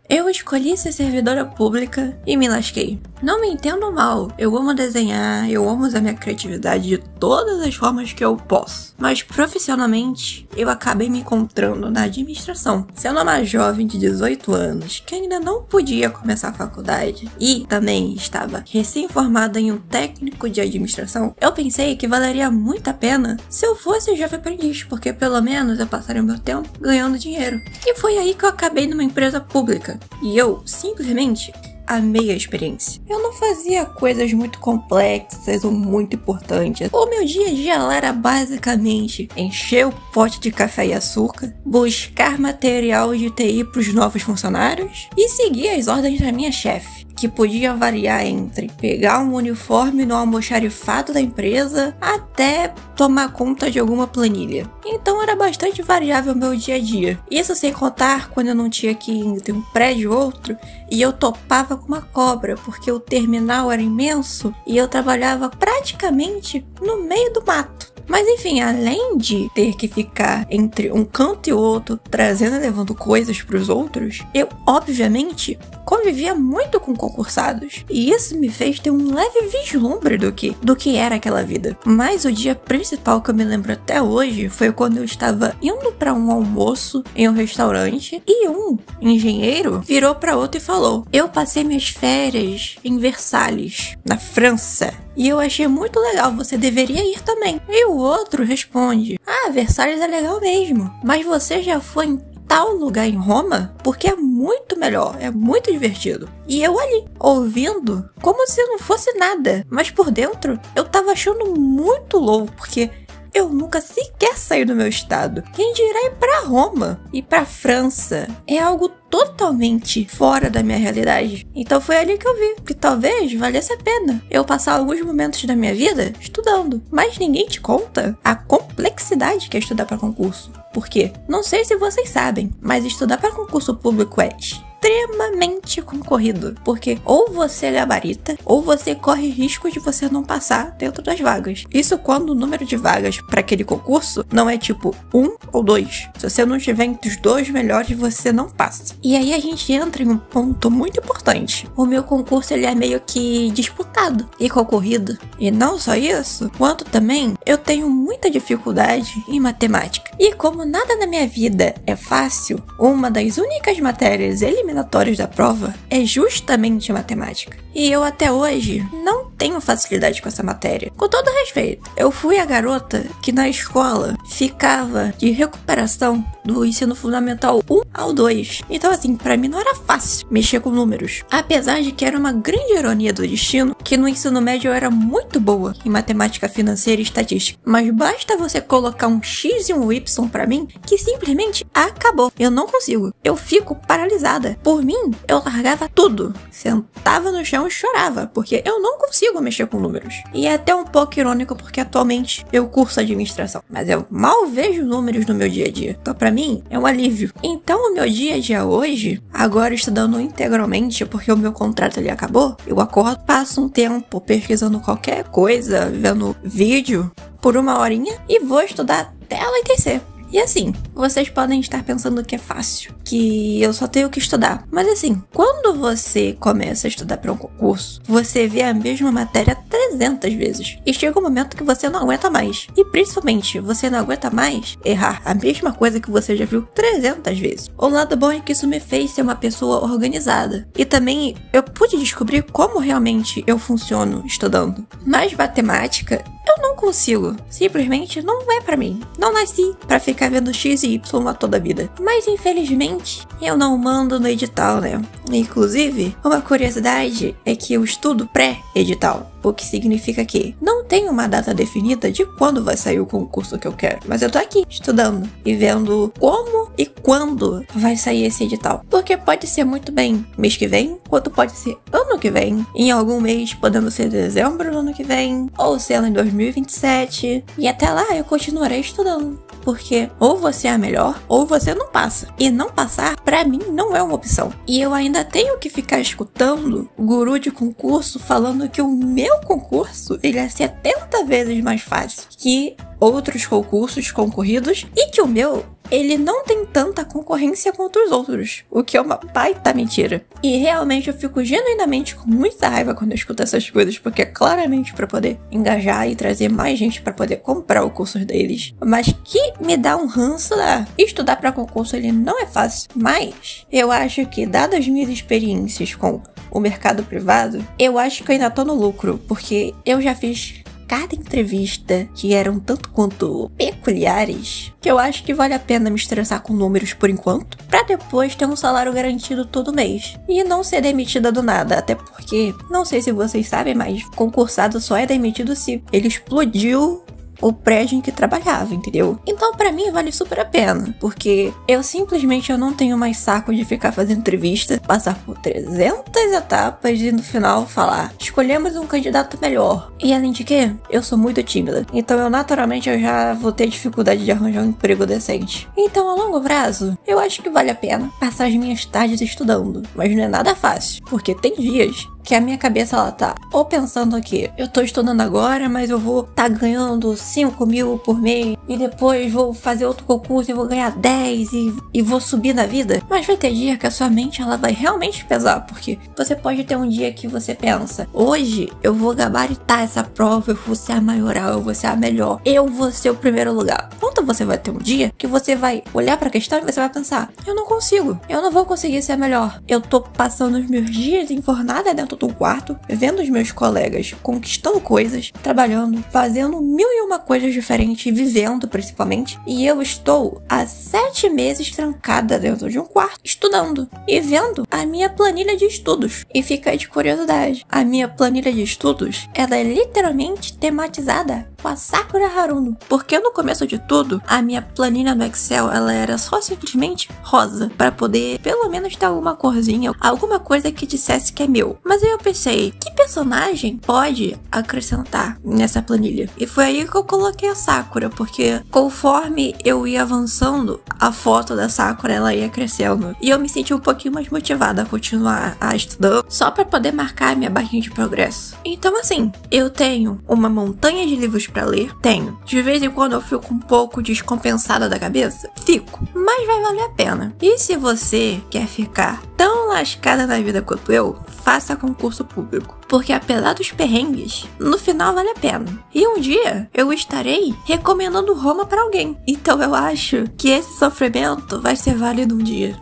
Eu escolhi ser servidora pública e me lasquei. Não me entendo mal, eu amo desenhar, eu amo usar minha criatividade de todas as formas que eu posso. Mas profissionalmente, eu acabei me encontrando na administração. Sendo uma jovem de 18 anos, que ainda não podia começar a faculdade e também estava recém-formada em um técnico de administração, eu pensei que valeria muito a pena se eu fosse jovem aprendiz, porque pelo menos eu passaria o meu tempo ganhando dinheiro. E foi aí que eu acabei numa empresa pública. E eu, simplesmente, amei a experiência. Eu não fazia coisas muito complexas ou muito importantes. O meu dia a dia lá era basicamente encher o pote de café e açúcar, buscar material de TI para os novos funcionários e seguir as ordens da minha chefe, que podia variar entre pegar um uniforme no almoxarifado da empresa até tomar conta de alguma planilha. Então era bastante variável o meu dia a dia. Isso sem contar quando eu não tinha que ir entre um prédio e outro e eu topava com uma cobra, porque o terminal era imenso e eu trabalhava praticamente no meio do mato. Mas enfim, além de ter que ficar entre um canto e outro, trazendo e levando coisas para os outros, eu, obviamente, convivia muito com concursados. E isso me fez ter um leve vislumbre do que era aquela vida. Mas o dia principal que eu me lembro até hoje foi quando eu estava indo para um almoço em um restaurante e um engenheiro virou para outro e falou: "Eu passei minhas férias em Versalhes, na França. E eu achei muito legal, você deveria ir também." E o outro responde: "Ah, Versalhes é legal mesmo, mas você já foi em tal lugar em Roma? Porque é muito melhor, é muito divertido." E eu ali, ouvindo, como se não fosse nada. Mas por dentro, eu tava achando muito louco, porque eu nunca sequer saí do meu estado. Quem dirá ir pra Roma e pra França? É algo totalmente fora da minha realidade. Então foi ali que eu vi que talvez valesse a pena eu passar alguns momentos da minha vida estudando. Mas ninguém te conta a complexidade que é estudar para concurso. Por quê? Não sei se vocês sabem, mas estudar para concurso público é extremamente concorrido, porque ou você gabarita ou você corre risco de você não passar dentro das vagas. Isso quando o número de vagas para aquele concurso não é tipo 1 ou 2. Se você não estiver entre os 2 melhores, você não passa. E aí a gente entra em um ponto muito importante. O meu concurso ele é meio que disputado e concorrido. E não só isso, quanto também eu tenho muita dificuldade em matemática. E como nada na minha vida é fácil, uma das únicas matérias eliminatórias da prova é justamente matemática. E eu até hoje não tenho facilidade com essa matéria. Com todo respeito, eu fui a garota que na escola ficava de recuperação do ensino fundamental 1 ao 2. Então assim, pra mim não era fácil mexer com números. Apesar de que era uma grande ironia do destino que no ensino médio eu era muito boa em matemática financeira e estatística. Mas basta você colocar um X e um Y pra mim que simplesmente acabou. Eu não consigo. Eu fico paralisada. Por mim, eu largava tudo. Sentava no chão e chorava, porque eu não consigo mexer com números. E é até um pouco irônico porque atualmente eu curso administração, mas eu mal vejo números no meu dia a dia. Então pra mim é um alívio. Então o meu dia a dia hoje, agora estudando integralmente porque o meu contrato ali acabou, eu acordo, passo um tempo pesquisando qualquer coisa, vendo vídeo por 1 horinha e vou estudar até anoitecer. E assim, vocês podem estar pensando que é fácil, que eu só tenho que estudar. Mas assim, quando você começa a estudar para um concurso, você vê a mesma matéria 300 vezes. E chega um momento que você não aguenta mais. E principalmente, você não aguenta mais errar a mesma coisa que você já viu 300 vezes. O lado bom é que isso me fez ser uma pessoa organizada. E também eu pude descobrir como realmente eu funciono estudando. Mas matemática, eu não consigo. Simplesmente não é pra mim. Não nasci pra ficar vendo X e Y a toda a vida. Mas infelizmente, eu não mando no edital, né? Inclusive, uma curiosidade é que eu estudo pré-edital. O que significa que não tem uma data definida de quando vai sair o concurso que eu quero. Mas eu tô aqui estudando e vendo como e quando vai sair esse edital. Porque pode ser muito bem mês que vem, quanto pode ser ano que vem. Em algum mês, podendo ser dezembro do ano que vem, ou ser em 2027. E até lá eu continuarei estudando. Porque ou você é a melhor, ou você não passa. E não passar, pra mim, não é uma opção. E eu ainda tenho que ficar escutando o guru de concurso falando que o meu concurso, ele é 70 vezes mais fácil que outros concursos concorridos e que o meu ele não tem tanta concorrência quanto os outros, o que é uma baita mentira. E realmente eu fico genuinamente com muita raiva quando eu escuto essas coisas, porque é claramente pra poder engajar e trazer mais gente pra poder comprar o curso deles. Mas que me dá um ranço da... Estudar pra concurso ele não é fácil, mas eu acho que, dadas as minhas experiências com o mercado privado, eu acho que eu ainda tô no lucro, porque eu já fiz cada entrevista que eram tanto quanto peculiares, que eu acho que vale a pena me estressar com números por enquanto, pra depois ter um salário garantido todo mês e não ser demitida do nada, até porque, não sei se vocês sabem, mas concursado só é demitido se ele explodiu o prédio em que trabalhava, entendeu? Então pra mim vale super a pena, porque eu simplesmente não tenho mais saco de ficar fazendo entrevista, passar por 300 etapas e no final falar, escolhemos um candidato melhor. E além de que, eu sou muito tímida, então eu naturalmente eu já vou ter dificuldade de arranjar um emprego decente. Então a longo prazo, eu acho que vale a pena passar as minhas tardes estudando, mas não é nada fácil, porque tem dias que a minha cabeça ela tá ou pensando que eu tô estudando agora, mas eu vou tá ganhando 5 mil por mês e depois vou fazer outro concurso e vou ganhar 10 e vou subir na vida. Mas vai ter dia que a sua mente ela vai realmente pesar, porque você pode ter um dia que você pensa, hoje eu vou gabaritar essa prova, eu vou ser a maioral, eu vou ser a melhor, eu vou ser o primeiro lugar. Quando você vai ter um dia que você vai olhar pra questão e você vai pensar, eu não consigo, eu não vou conseguir ser a melhor. Eu tô passando os meus dias enfornada dentro do quarto, vendo os meus colegas conquistando coisas, trabalhando, fazendo 1001 coisas diferentes, vivendo principalmente, e eu estou há 7 meses trancada dentro de um quarto, estudando e vendo a minha planilha de estudos. E fica aí de curiosidade, a minha planilha de estudos, ela é literalmente tematizada com a Sakura Haruno, porque no começo de tudo, a minha planilha no Excel, ela era só simplesmente rosa, para poder pelo menos ter alguma corzinha, alguma coisa que dissesse que é meu. Mas aí eu pensei, que personagem pode acrescentar nessa planilha? E foi aí que eu coloquei a Sakura, porque conforme eu ia avançando, a foto da Sakura, ela ia crescendo. E eu me senti um pouquinho mais motivada a continuar a estudar, só para poder marcar a minha barrinha de progresso. Então assim, eu tenho uma montanha de livros pra ler, tenho. De vez em quando eu fico um pouco descompensada da cabeça, fico, mas vai valer a pena. E se você quer ficar tão lascada na vida quanto eu, faça concurso público, porque apesar dos perrengues, no final vale a pena. E um dia eu estarei recomendando Roma pra alguém, então eu acho que esse sofrimento vai ser válido um dia.